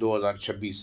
2026।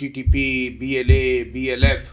TTP, BLA, BLF,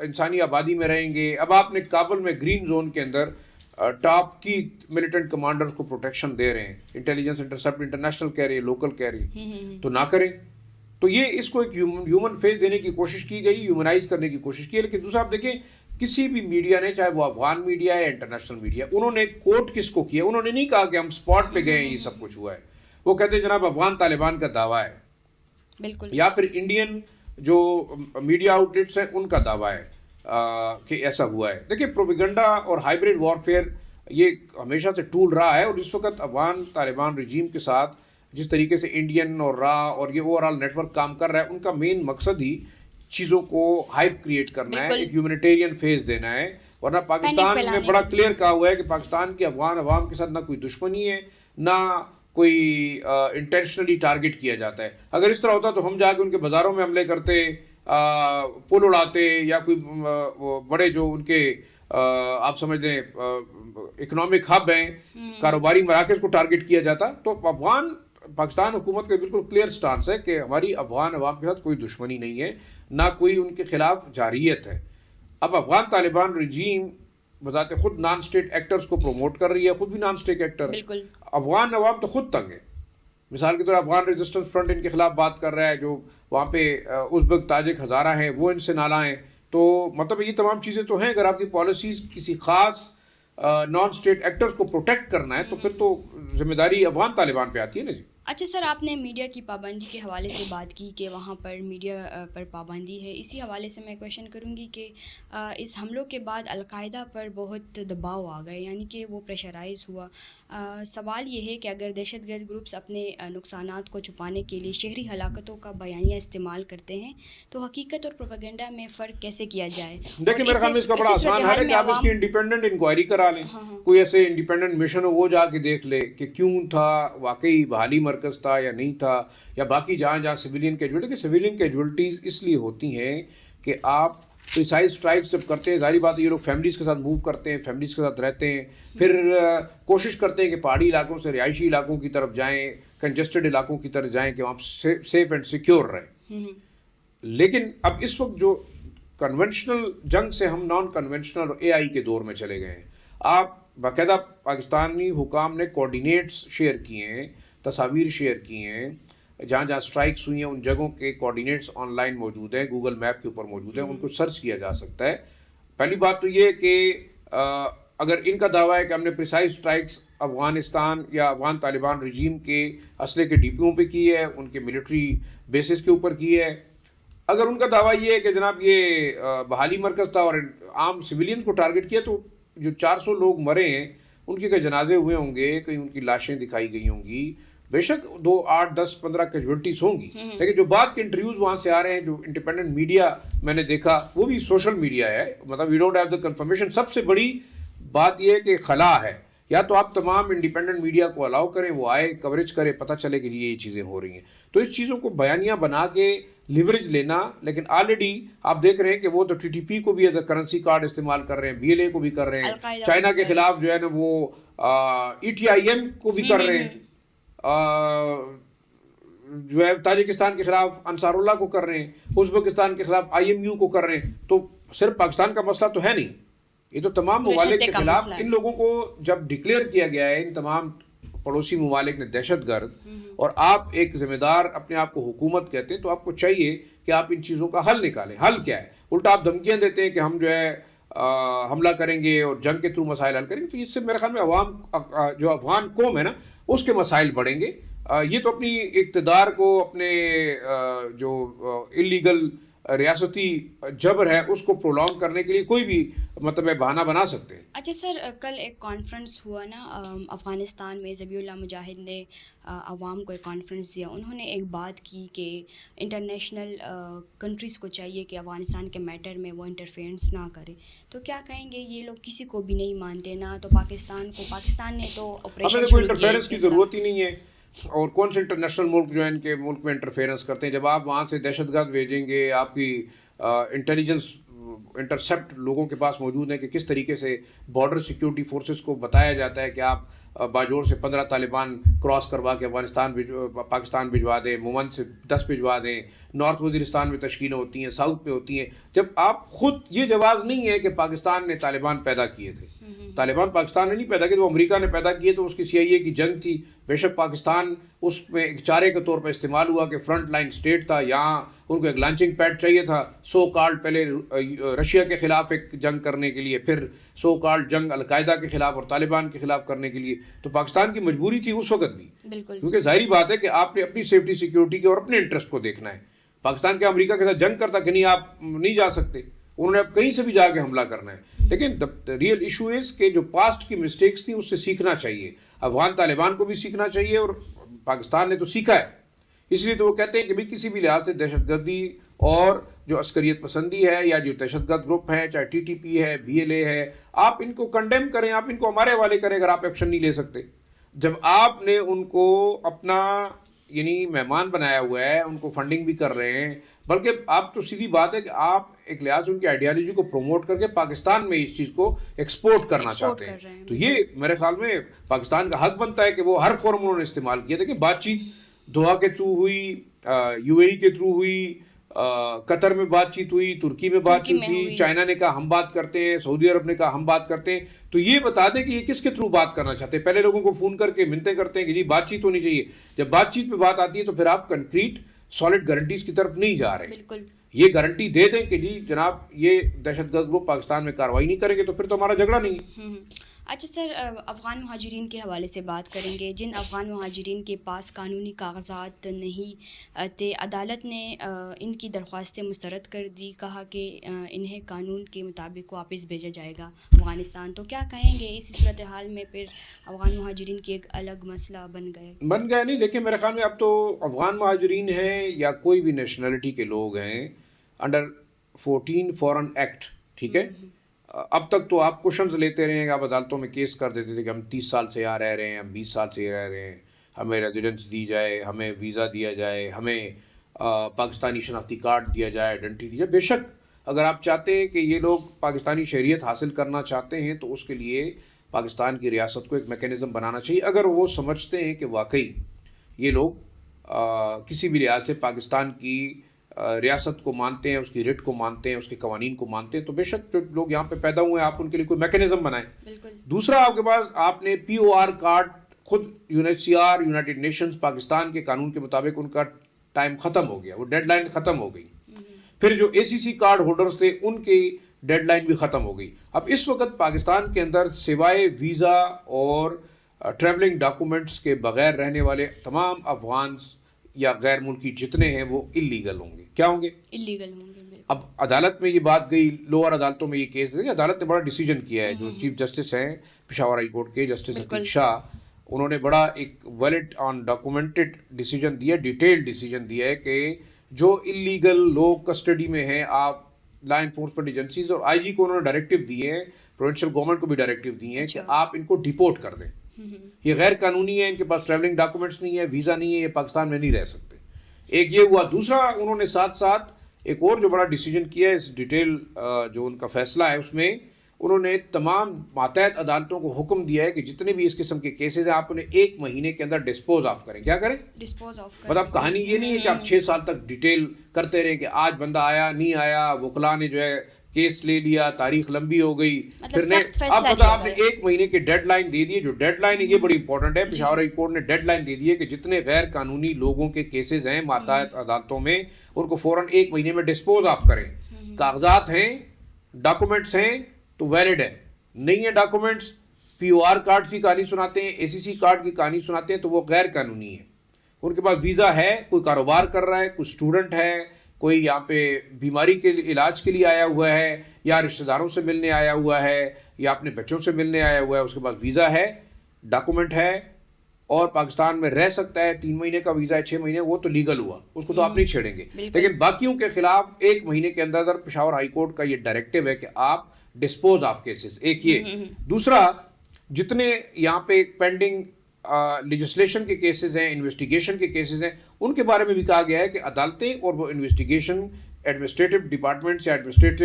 انسانی آبادی میں رہیں گے. اب آپ نے کابل میں گرین زون کے اندر ٹاپ کی ملیٹنٹ کمانڈرز کو پروٹیکشن دے رہے ہیں, انٹیلیجنس انٹرسپٹ انٹرنیشنل کہہ رہی ہے, لوکل کہہ رہی ہے, تو نہ کریں. تو یہ اس کو ایک ہیومن فیس دینے کی کوشش کی گئی, ہیومنائز کرنے کی کوشش کی ہے. لیکن دوسرا آپ دیکھیں کسی بھی میڈیا نے, چاہے وہ افغان میڈیا ہے یا انٹرنیشنل میڈیا, انہوں نے کوٹ کس کو کیا؟ انہوں نے نہیں کہا کہ ہم اسپاٹ پہ گئے ہیں یہ سب کچھ ہوا ہے. وہ کہتے ہیں جناب افغان طالبان کا دعویٰ ہے, بالکل, یا پھر انڈین جو میڈیا آؤٹ لیٹس ہیں ان کا دعویٰ ہے کہ ایسا ہوا ہے. دیکھیں پروپیگنڈا اور ہائبریڈ وارفیئر یہ ہمیشہ سے ٹول رہا ہے, اور اس وقت افغان طالبان رجیم کے ساتھ جس طریقے سے انڈین اور را اور یہ اوور آل نیٹ ورک کام کر رہا ہے, ان کا مین مقصد ہی چیزوں کو ہائپ کریٹ کرنا ہے, ایک ہیومنیٹیرین فیز دینا ہے. ورنہ پاکستان میں بڑا کلیئر کہا ہوا ہے کہ پاکستان کی افغان عوام کے ساتھ نہ کوئی دشمنی ہے, نہ کوئی انٹینشنلی ٹارگٹ کیا جاتا ہے. اگر اس طرح ہوتا تو ہم جا کے ان کے بازاروں میں حملے کرتے, پل اڑاتے, یا کوئی بڑے جو ان کے آپ سمجھ لیں اکنامک ہب ہیں, کاروباری مراکز کو ٹارگٹ کیا جاتا. تو پاکستان حکومت کا بالکل کلیئر سٹانس ہے کہ ہماری افغان عوام کے ساتھ کوئی دشمنی نہیں ہے, نہ کوئی ان کے خلاف جارحیت ہے. اب افغان طالبان رجیم بذات خود نان اسٹیٹ ایکٹرز کو پروموٹ کر رہی ہے, خود بھی نان اسٹیٹ ایکٹر ہے. افغان عوام تو خود تنگ ہے. مثال کے طور افغان ریزسٹنس فرنٹ ان کے خلاف بات کر رہا ہے, جو وہاں پہ ازبک تاجک ہزارہ ہیں وہ ان سے نالاں ہیں. تو مطلب یہ تمام چیزیں تو ہیں. اگر آپ کی پالیسیز کسی خاص نان اسٹیٹ ایکٹرز کو پروٹیکٹ کرنا ہے تو پھر تو ذمہ داری افغان طالبان پہ آتی ہے نا جی. اچھا سر, آپ نے میڈیا کی پابندی کے حوالے سے بات کی کہ وہاں پر میڈیا پر پابندی ہے. اسی حوالے سے میں کویشچن کروں گی کہ اس حملوں کے بعد القاعدہ پر بہت دباؤ آ گئے, یعنی کہ وہ پریشرائز ہوا. سوال یہ ہے کہ اگر دہشت گرد گروپس اپنے نقصانات کو چھپانے کے لیے شہری ہلاکتوں کا بیانیہ استعمال کرتے ہیں تو حقیقت اور پروپیگنڈا میں فرق کیسے کیا جائے؟ دیکھیں میرے خیال میں اس کا بڑا آسان حل ہے کہ آپ اس کی انڈیپینڈنٹ انکوائری کرا لیں. کوئی ایسے انڈیپینڈنٹ مشن ہو, وہ جا کے دیکھ لے کہ کیوں تھا, واقعی بحالی مرکز تھا یا نہیں تھا, یا باقی جہاں سویلین کیجولیٹی. کہ سویلین کیجولیٹیز اس لیے ہوتی ہیں کہ آپ پریسائز اسٹرائکس جب کرتے ہیں, ظاہری بات ہے یہ لوگ فیملیز کے ساتھ موو کرتے ہیں, فیملیز کے ساتھ رہتے ہیں, پھر کوشش کرتے ہیں کہ پہاڑی علاقوں سے رہائشی علاقوں کی طرف جائیں, کنجسٹڈ علاقوں کی طرف جائیں کہ وہاں سیف اینڈ سیکیور رہیں. لیکن اب اس وقت جو کنونشنل جنگ سے ہم نان کنونشنل اور اے آئی کے دور میں چلے گئے ہیں. آپ باقاعدہ پاکستانی حکام نے کوارڈینیٹس شیئر کیے ہیں, تصاویر شیئر کی ہیں, جہاں جہاں اسٹرائکس ہوئی ہیں ان جگہوں کے کوارڈینیٹس آن لائن موجود ہیں, گوگل میپ کے اوپر موجود ہیں, ان کو سرچ کیا جا سکتا ہے. پہلی بات تو یہ کہ اگر ان کا دعویٰ ہے کہ ہم نے پریسائز اسٹرائکس افغانستان یا افغان طالبان رجیم کے اسلحے کے ڈپیوں پہ کی ہے, ان کے ملٹری بیسز کے اوپر کی ہے, اگر ان کا دعویٰ یہ ہے کہ جناب یہ بحالی مرکز تھا اور عام سویلینز کو ٹارگٹ کیا, تو جو 400 لوگ مرے ہیں ان کے کئی جنازے ہوئے ہوں گے, کہیں ان کی لاشیں دکھائی گئی ہوں گی, بے شک 2 8 10 15 کیجولیٹیز ہوں گی. لیکن جو بات کے انٹرویوز وہاں سے آ رہے ہیں, جو انڈیپینڈنٹ میڈیا میں نے دیکھا, وہ بھی سوشل میڈیا ہے, مطلب we don't have the confirmation. سب سے بڑی بات یہ ہے کہ خلا ہے, یا تو آپ تمام انڈیپینڈنٹ میڈیا کو الاؤ کریں, وہ آئے کوریج کرے, پتہ چلے کہ یہ چیزیں ہو رہی ہیں. تو اس چیزوں کو بیانیہ بنا کے لیوریج لینا, لیکن آلریڈی آپ دیکھ رہے ہیں کہ وہ تو ٹی ٹی پی کو بھی ایز اے کرنسی کارڈ استعمال کر رہے ہیں, بی ایل اے کو بھی کر رہے ہیں, چائنا کے خلاف جو ہے نا وہ ای ٹی آئی ایم کو بھی کر رہے ہیں, جو ہے تاجکستان کے خلاف انصار اللہ کو کر رہے ہیں, ازبکستان کے خلاف آئی ایم یو کو کر رہے ہیں. تو صرف پاکستان کا مسئلہ تو ہے نہیں, یہ تو تمام ممالک کے خلاف. ان لوگوں کو جب ڈکلیئر کیا گیا ہے, ان تمام پڑوسی ممالک نے دہشت گرد, اور آپ ایک ذمہ دار اپنے آپ کو حکومت کہتے ہیں, تو آپ کو چاہیے کہ آپ ان چیزوں کا حل نکالیں. حل کیا ہے؟ الٹا آپ دھمکیاں دیتے ہیں کہ ہم جو ہے حملہ کریں گے اور جنگ کے تھرو مسائل حل کریں گے. تو اس سے میرے خیال میں عوام جو افغان قوم ہے نا, اس کے مسائل بڑھیں گے. یہ تو اپنی اقتدار کو, اپنے جو انلیگل ریاستی جبر ہے اس کو پرولونگ کرنے کے لیے کوئی بھی مطلب بہانہ بنا سکتے ہیں. اچھا سر, کل ایک کانفرنس ہوا نا افغانستان میں, ذبیح اللہ مجاہد نے عوام کو ایک کانفرنس دیا. انہوں نے ایک بات کی کہ انٹرنیشنل کنٹریز کو چاہیے کہ افغانستان کے میٹر میں وہ انٹرفیئرنس نہ کرے. تو کیا کہیں گے, یہ لوگ کسی کو بھی نہیں مانتے, نہ تو پاکستان نے تو آپریشن شروع کیا, انٹرفیئرنس کی ضرورت ہی نہیں ہے. اور کون سے انٹرنیشنل ملک جو ہے ان کے ملک میں انٹرفیئرنس کرتے ہیں؟ جب آپ وہاں سے دہشت گرد بھیجیں گے, آپ کی انٹیلیجنس انٹرسپٹ لوگوں کے پاس موجود ہیں کہ کس طریقے سے بارڈر سیکیورٹی فورسز کو بتایا جاتا ہے کہ آپ باجوڑ سے 15 طالبان کراس کروا کے پاکستان بھجوا دیں، مومن سے 10 بھجوا دیں، نارتھ وزیرستان میں تشکیلیں ہوتی ہیں، ساؤتھ میں ہوتی ہیں. جب آپ خود یہ جواز نہیں ہے کہ پاکستان نے طالبان پیدا کیے تھے، طالبان پاکستان نے نہیں پیدا کیے، تو امریکہ نے پیدا کیے، تو اس کی CIA کی جنگ تھی. بے شک پاکستان اس میں ایک چارے کے طور پر استعمال ہوا کہ فرنٹ لائن اسٹیٹ تھا، یہاں ان کو ایک لانچنگ پیڈ چاہیے تھا. سو کالڈ پہلے رشیا کے خلاف ایک جنگ کرنے کے لیے، پھر سو کالڈ جنگ القاعدہ کے خلاف اور طالبان کے خلاف کرنے کے لیے. تو پاکستان کی مجبوری تھی اس وقت بھی، بالکل، کیونکہ ظاہری بات ہے کہ آپ نے اپنی سیفٹی سیکیورٹی کے اور اپنے انٹرسٹ کو دیکھنا ہے. پاکستان کے امریکہ کے ساتھ جنگ کرتا کہ نہیں آپ نہیں جا سکتے، انہوں نے اب کہیں سے بھی جا کے حملہ کرنا ہے. لیکن ریئل ایشو از کہ جو پاسٹ کی مسٹیکس تھیں اس سے سیکھنا چاہیے. افغان طالبان کو بھی سیکھنا چاہیے، اور پاکستان نے تو سیکھا ہے. اس لیے تو وہ کہتے ہیں کہ کسی بھی لحاظ سے دہشت گردی اور جو عسکریت پسندی ہے یا جو دہشت گرد گروپ ہے، چاہے TTP ہے، BLA ہے، آپ ان کو کنڈیم کریں، آپ ان کو ہمارے حوالے کریں اگر آپ ایکشن نہیں لے سکتے. جب آپ نے ان کو اپنا مہمان بنایا ہوا ہے، ان کو فنڈنگ بھی کر رہے ہیں، بلکہ آپ تو سیدھی بات ہے کہ آپ ایک لحاظ سے ان کی آئیڈیالوجی کو پروموٹ کر کے پاکستان میں اس چیز کو ایکسپورٹ کرنا چاہتے ہیں. تو یہ میرے خیال میں پاکستان کا حق بنتا ہے کہ وہ ہر فورم انہوں نے استعمال کیا. دیکھیں بات چیت دوحہ کے تھرو ہوئی، UAE کے تھرو ہوئی، قطر میں بات چیت ہوئی، ترکی میں بات چیت ہوئی، چائنا نے کہا ہم بات کرتے ہیں، سعودی عرب نے کہا ہم بات کرتے ہیں. تو یہ بتا دیں کہ یہ کس کے تھرو بات کرنا چاہتے ہیں. پہلے لوگوں کو فون کر کے منتیں کرتے ہیں کہ جی بات چیت ہونی چاہیے. جب بات چیت پہ بات آتی ہے تو پھر آپ کنکریٹ سالڈ گارنٹیز کی طرف نہیں جا رہے. بالکل یہ گارنٹی دے دیں کہ جی جناب یہ دہشت گرد گروپ پاکستان میں کارروائی نہیں کریں گے تو پھر تو ہمارا جھگڑا نہیں ہے. اچھا سر، افغان مہاجرین کے حوالے سے بات کریں گے. جن افغان مہاجرین کے پاس قانونی کاغذات نہیں تھے، عدالت نے ان کی درخواستیں مسترد کر دی، کہا کہ انہیں قانون کے مطابق واپس بھیجا جائے گا افغانستان. تو کیا کہیں گے اس صورتحال میں پھر افغان مہاجرین کی ایک الگ مسئلہ بن گیا نہیں؟ دیکھیں میرے خیال میں اب تو افغان مہاجرین ہیں یا کوئی بھی نیشنلٹی کے لوگ ہیں، انڈر 14 فورن ایکٹ، ٹھیک ہے، اب تک تو آپ کوشنز لیتے رہے ہیں، آپ عدالتوں میں کیس کر دیتے تھے کہ ہم 30 سال سے یہاں رہ رہے ہیں، ہم 20 سال سے رہ رہے ہیں، ہمیں ریزیڈنس دی جائے، ہمیں ویزا دیا جائے، ہمیں پاکستانی شناختی کارڈ دیا جائے، آئیڈینٹی دی جائے. بے شک اگر آپ چاہتے ہیں کہ یہ لوگ پاکستانی شہریت حاصل کرنا چاہتے ہیں تو اس کے لیے پاکستان کی ریاست کو ایک میکینزم بنانا چاہیے. اگر وہ سمجھتے ہیں کہ واقعی یہ لوگ کسی بھی لحاظ سے پاکستان کی ریاست کو مانتے ہیں، اس کی ریٹ کو مانتے ہیں، اس کے قوانین کو مانتے ہیں، تو بے شک جو لوگ یہاں پہ پیدا ہوئے ہیں آپ ان کے لیے کوئی میکینزم بنائیں. دوسرا آپ کے پاس آپ نے POR کارڈ، خود UNHCR، یونائٹڈ نیشنز پاکستان کے قانون کے مطابق ان کا ٹائم ختم ہو گیا، وہ ڈیڈ لائن ختم ہو گئی. پھر جو ACC کارڈ ہولڈرز تھے ان کی ڈیڈ لائن بھی ختم ہو گئی. اب اس وقت پاکستان کے اندر سوائے ویزا اور ٹریولنگ ڈاکومنٹس کے بغیر رہنے والے تمام افغانس یا غیر ملکی جتنے ہیں وہ اللیگل ہوں گے. کیا ہوں گے؟ اللیگل ہوں گے. اب عدالت میں یہ بات گئی، لوور عدالتوں میں یہ کیس ہے. عدالت نے بڑا ڈیسیجن کیا ہے. جو چیف جسٹس ہیں پشاور ہائی کورٹ کے جسٹس عتیق شاہ، انہوں نے بڑا ایک ویلڈ آن ڈاکومنٹڈ ڈیسیجن دیا، ڈیٹیل ڈیسیجن دیا ہے کہ جو اللیگل لوگ کسٹڈی میں ہیں، آپ لا انفورسمنٹ ایجنسیز اور IG کو انہوں نے ڈائریکٹو دیے ہیں، پروونشل گورنمنٹ کو بھی ڈائریکٹو دیے ہیں کہ آپ ان کو ڈیپورٹ کر دیں. یہ غیر قانونی ہے، ان کے پاس ٹریولنگ ڈاکومنٹس نہیں ہے، ویزا نہیں ہے، یہ پاکستان میں نہیں رہ سکتے. ایک یہ ہوا. دوسرا انہوں نے ساتھ ساتھ ایک اور جو بڑا ڈیسیجن کیا ہے، اس ڈیٹیل جو ان کا فیصلہ ہے اس میں انہوں نے تمام ماتحت عدالتوں کو حکم دیا ہے کہ جتنے بھی اس قسم کے کیسز ہیں آپ انہیں 1 مہینے کے اندر ڈسپوز آف کریں. کیا کریں؟ ڈسپوز آف کریں. مطلب کہانی یہ نہیں ہے کہ آپ 6 سال تک ڈیٹیل کرتے رہیں کہ آج بندہ آیا نہیں آیا، وکلا نے جو ہے کیس لے لیا، تاریخ لمبی ہو گئی، پھر اب آپ نے 1 مہینے کی ڈیڈ لائن دے دی. جو ڈیڈ لائن ہے یہ بڑی امپورٹنٹ ہے. پشاور ہائی کورٹ نے ڈیڈ لائن دے دی ہے کہ جتنے غیر قانونی لوگوں کے کیسز ہیں ماتحت عدالتوں میں ان کو فوراً 1 مہینے میں ڈسپوز آف کریں. کاغذات ہیں، ڈاکومنٹس ہیں تو ویلڈ ہے، نہیں ہے ڈاکومنٹس، POR کارڈ کی کہانی سناتے ہیں، ACC کارڈ کی کہانی سناتے ہیں تو وہ غیر قانونی ہے. ان کے پاس ویزا ہے، کوئی کاروبار کر رہا ہے، کوئی اسٹوڈنٹ ہے، کوئی یہاں پہ بیماری کے علاج کے لیے آیا ہوا ہے، یا رشتہ داروں سے ملنے آیا ہوا ہے، یا اپنے بچوں سے ملنے آیا ہوا ہے، اس کے پاس ویزا ہے، ڈاکومنٹ ہے اور پاکستان میں رہ سکتا ہے، 3 مہینے کا ویزا ہے، 6 مہینے، وہ تو لیگل ہوا، اس کو تو آپ نہیں چھیڑیں گے. لیکن باقیوں کے خلاف 1 مہینے کے اندر پشاور ہائی کورٹ کا یہ ڈائریکٹو ہے کہ آپ ڈسپوز آف کیسز. ایک یہ. دوسرا جتنے یہاں پہ پینڈنگ لیجسلیشن کے کیسز ہیں، انویسٹیگیشن کے کیسز ہیں، ان کے بارے میں بھی کہا گیا ہے کہ عدالتیں اور وہ انویسٹیگیشن ایڈمنسٹریٹو ڈپارٹمنٹس یا ایڈمنسٹریٹو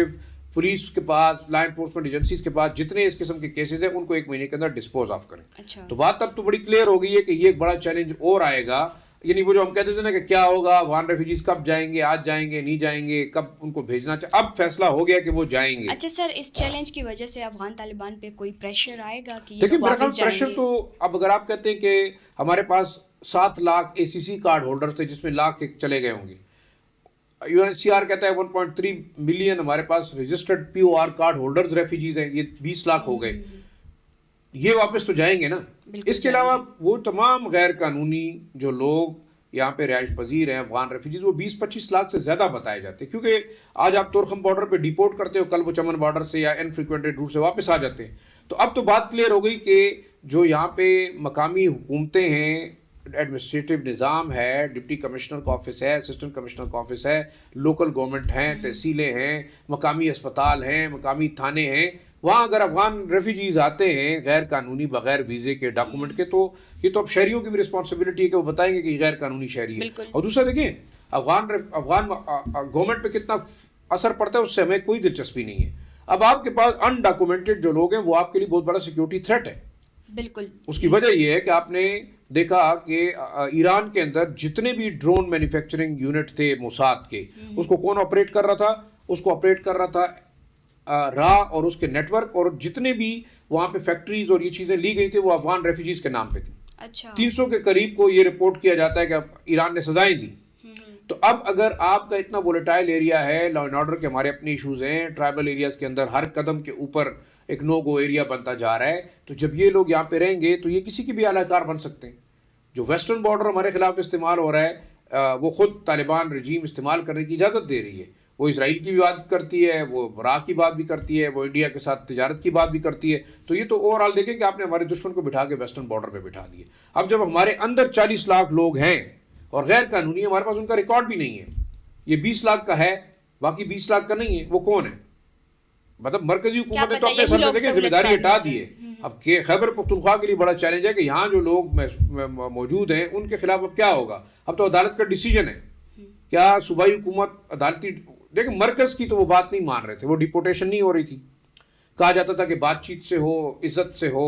پولیس کے پاس، لا انفورسمنٹ ایجنسیز کے پاس جتنے اس قسم کے کیسز ہیں ان کو 1 مہینے کے اندر ڈسپوز آف کریں. تو بات اب تو بڑی کلیئر ہو گئی ہے کہ یہ ایک بڑا چیلنج اور آئے گا. یعنی وہ جو ہم کہتے تھے نا کہ کیا ہوگا، افغان ریفیوجیز کب جائیں گے، آج جائیں گے نہیں جائیں گے، کب ان کو بھیجنا چاہیے، اب فیصلہ ہو گیا کہ وہ جائیں گے. اچھا سر، اس چیلنج کی وجہ سے افغان طالبان پہ کوئی پریشر آئے گا کہ دیکھیں میرا خیال واپس جائیں پریشر گے؟ تو اب اگر آپ کہتے ہیں کہ ہمارے پاس 7 لاکھ ACC کارڈ ہولڈر تھے جس میں لاکھ چلے گئے ہوں گے. UNHCR کہتا ہے 1.3 ملین ہمارے پاس registered POR card holders refugees ہیں، یہ 20 لاکھ ہو گئے. یہ واپس تو جائیں گے نا. اس کے علاوہ وہ تمام غیر قانونی جو لوگ یہاں پہ رہائش پذیر ہیں افغان ریفیوجیز، وہ 20-25 لاکھ سے زیادہ بتائے جاتے ہیں. کیونکہ آج آپ تورخم بارڈر پہ ڈیپورٹ کرتے ہو، کل وہ چمن بارڈر سے یا انفریکوینٹڈ روٹ سے واپس آ جاتے ہیں. تو اب تو بات کلیئر ہو گئی کہ جو یہاں پہ مقامی حکومتیں ہیں، ایڈمنسٹریٹو نظام ہے، ڈپٹی کمشنر کا آفس ہے، اسسٹنٹ کمشنر کا آفس ہے، لوکل گورنمنٹ ہیں، تحصیلیں ہیں، مقامی اسپتال ہیں، مقامی تھانے ہیں، وہاں اگر افغان ریفیوجیز آتے ہیں غیر قانونی بغیر ویزے کے ڈاکومنٹ کے، تو یہ تو اب شہریوں کی بھی رسپانسبلٹی ہے کہ وہ بتائیں گے کہ یہ غیر قانونی شہری ہے. اور دوسرا دیکھیں افغان گورنمنٹ پہ کتنا اثر پڑتا ہے اس سے ہمیں کوئی دلچسپی نہیں ہے. اب آپ کے پاس ان ڈاکومنٹڈ جو لوگ ہیں وہ آپ کے لیے بہت بڑا سیکیورٹی تھریٹ ہے. بالکل. اس کی وجہ یہ ہے کہ آپ نے دیکھا کہ ایران کے اندر جتنے بھی ڈرون مینوفیکچرنگ یونٹ تھے موساد کے، اس کو کون آپریٹ کر رہا تھا؟ اس کو آپریٹ کر رہا تھا را اور اس کے نیٹ ورک، اور جتنے بھی وہاں پہ فیکٹریز اور یہ چیزیں لی گئی تھی وہ افغان ریفیوجیز کے نام پہ تھی. 300 کے قریب کو یہ رپورٹ کیا جاتا ہے کہ ایران نے سزائیں دی. تو اب اگر آپ کا اتنا وولیٹائل ایریا ہے، لا اینڈ آرڈر کے ہمارے اپنے ایشوز ہیں، ٹرائبل ایریاز کے اندر ہر قدم کے اوپر ایک نو گو ایریا بنتا جا رہا ہے، تو جب یہ لوگ یہاں پہ رہیں گے تو یہ کسی کے بھی اعلی کار بن سکتے ہیں. جو ویسٹرن بارڈر ہمارے خلاف استعمال ہو رہا ہے، وہ خود طالبان رجیم استعمال کرنے کی اجازت دے رہی ہے. وہ اسرائیل کی بھی بات کرتی ہے، وہ عراق کی بات بھی کرتی ہے، وہ انڈیا کے ساتھ تجارت کی بات بھی کرتی ہے. تو یہ تو اوور آل دیکھیں کہ آپ نے ہمارے دشمن کو بٹھا کے ویسٹرن بارڈر پہ بٹھا دیے. اب جب ہمارے اندر 40 لاکھ لوگ ہیں اور غیر قانونی، ہمارے پاس ان کا ریکارڈ بھی نہیں ہے. یہ 20 لاکھ کا ہے، باقی 20 لاکھ کا نہیں ہے. وہ کون ہے؟ مطلب مرکزی حکومت نے تو اپنے سر پہ ذمہ داری ہٹا دی ہے. اب خیبر پختونخوا کے لیے بڑا چیلنج ہے کہ یہاں جو لوگ موجود ہیں ان کے خلاف اب کیا ہوگا. اب تو عدالت کا ڈیسیجن ہے. کیا صوبائی حکومت عدالتی، دیکھیں مرکز کی تو وہ بات نہیں مان رہے تھے، وہ ڈیپورٹیشن نہیں ہو رہی تھی. کہا جاتا تھا کہ بات چیت سے ہو، عزت سے ہو،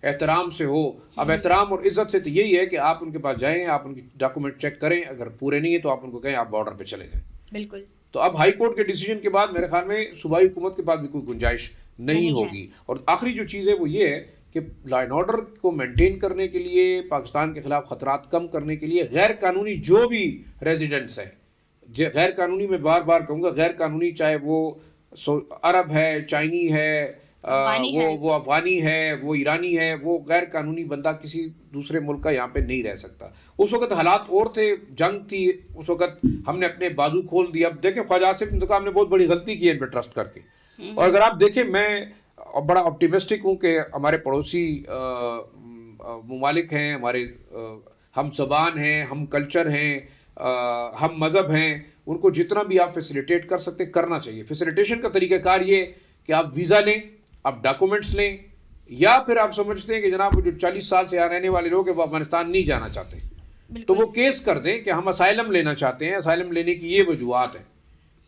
احترام سے ہو. اب احترام اور عزت سے تو یہی ہے کہ آپ ان کے پاس جائیں، آپ ان کی ڈاکومنٹ چیک کریں، اگر پورے نہیں ہیں تو آپ ان کو کہیں آپ بارڈر پہ چلے جائیں. بالکل. تو اب ہائی کورٹ کے ڈیسیجن کے بعد میرے خیال میں صوبائی حکومت کے پاس بھی کوئی گنجائش نہیں ہوگی. اور آخری جو چیز ہے وہ یہ ہے کہ لا اینڈ آرڈر کو مینٹین کرنے کے لیے، پاکستان کے خلاف خطرات کم کرنے کے لیے غیر قانونی جو بھی ریزیڈنٹس ہیں، غیر قانونی میں بار بار کہوں گا، غیر قانونی چاہے وہ عرب ہے، چائنی ہے، وہ افغانی ہے، وہ ایرانی ہے، وہ غیر قانونی بندہ کسی دوسرے ملک کا یہاں پہ نہیں رہ سکتا. اس وقت حالات اور تھے، جنگ تھی، اس وقت ہم نے اپنے بازو کھول دیا. اب دیکھیں خواجہ آصف انتقام نے بہت بڑی غلطی کی ہے ان پہ ٹرسٹ کر کے. اور اگر آپ دیکھیں، میں بڑا آپٹیمسٹک ہوں کہ ہمارے پڑوسی ممالک ہیں، ہمارے ہم زبان ہیں، ہم کلچر ہیں، ہم مذہب ہیں، ان کو جتنا بھی آپ فیسیلیٹیٹ کر سکتے کرنا چاہیے. فیسیلیٹیشن کا طریقہ کار یہ کہ آپ ویزا لیں، آپ ڈاکومنٹس لیں، یا پھر آپ سمجھتے ہیں کہ جناب جو 40 سال سے یہاں رہنے والے لوگ ہیں وہ افغانستان نہیں جانا چاہتے، تو وہ کیس کر دیں کہ ہم اسائلم لینا چاہتے ہیں، اسائلم لینے کی یہ وجوہات ہیں.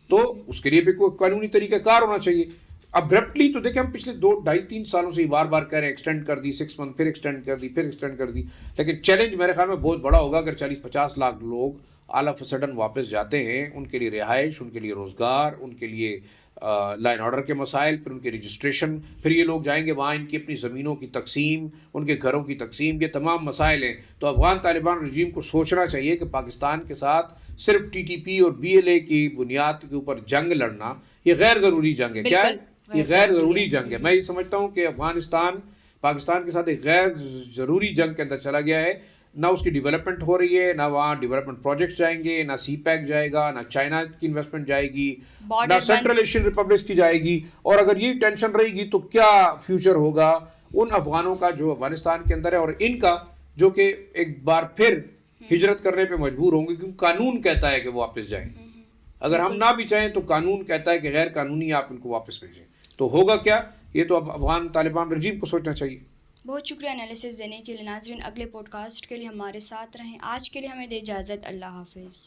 تو اس کے لیے بھی کوئی قانونی طریقہ کار ہونا چاہیے. ابرپٹلی تو دیکھیں ہم پچھلے 2-2.5-3 سالوں سے بار بار کہہ رہے ہیں ایکسٹینڈ کر دی 6 منتھ، پھر ایکسٹینڈ کر دی، پھر ایکسٹینڈ کر دی. لیکن چیلنج میرے خیال میں بہت بڑا ہوگا اگر 40-50 لاکھ لوگ آل آف سڈن واپس جاتے ہیں. ان کے لیے رہائش، ان کے لیے روزگار، ان کے لیے لا اینڈ آرڈر کے مسائل، پھر ان کی رجسٹریشن، پھر یہ لوگ جائیں گے وہاں ان کی اپنی زمینوں کی تقسیم، ان کے گھروں کی تقسیم، یہ تمام مسائل ہیں. تو افغان طالبان رجیم کو سوچنا چاہیے کہ پاکستان کے ساتھ صرف TTP اور BLA کی بنیاد کے اوپر جنگ لڑنا یہ غیر ضروری جنگ ہے. کیا ہے؟ یہ غیر ضروری جنگ ہے. میں یہ سمجھتا ہوں کہ افغانستان پاکستان کے ساتھ ایک غیر ضروری جنگ کے اندر چلا گیا ہے. نہ اس کی ڈیولپمنٹ ہو رہی ہے، نہ وہاں ڈیولپمنٹ پروجیکٹس جائیں گے، نہ CPEC جائے گا، نہ چائنا کی انویسٹمنٹ جائے گی، نہ سینٹرل ایشین ریپبلکس کی جائے گی. اور اگر یہ ٹینشن رہے گی تو کیا فیوچر ہوگا ان افغانوں کا جو افغانستان کے اندر ہے، اور ان کا جو کہ ایک بار پھر ہجرت کرنے پہ مجبور ہوں گے، کیونکہ قانون کہتا ہے کہ وہ واپس جائیں. اگر ہم نہ بھی چاہیں تو قانون کہتا ہے کہ غیر قانونی آپ ان کو واپس بھیجیں. تو ہوگا کیا؟ یہ تو اب افغان طالبان رجیم کو سوچنا چاہیے. بہت شکریہ انالیسس دینے کے لیے. ناظرین، اگلے پوڈ کاسٹ کے لیے ہمارے ساتھ رہیں. آج کے لیے ہمیں دے اجازت. اللہ حافظ.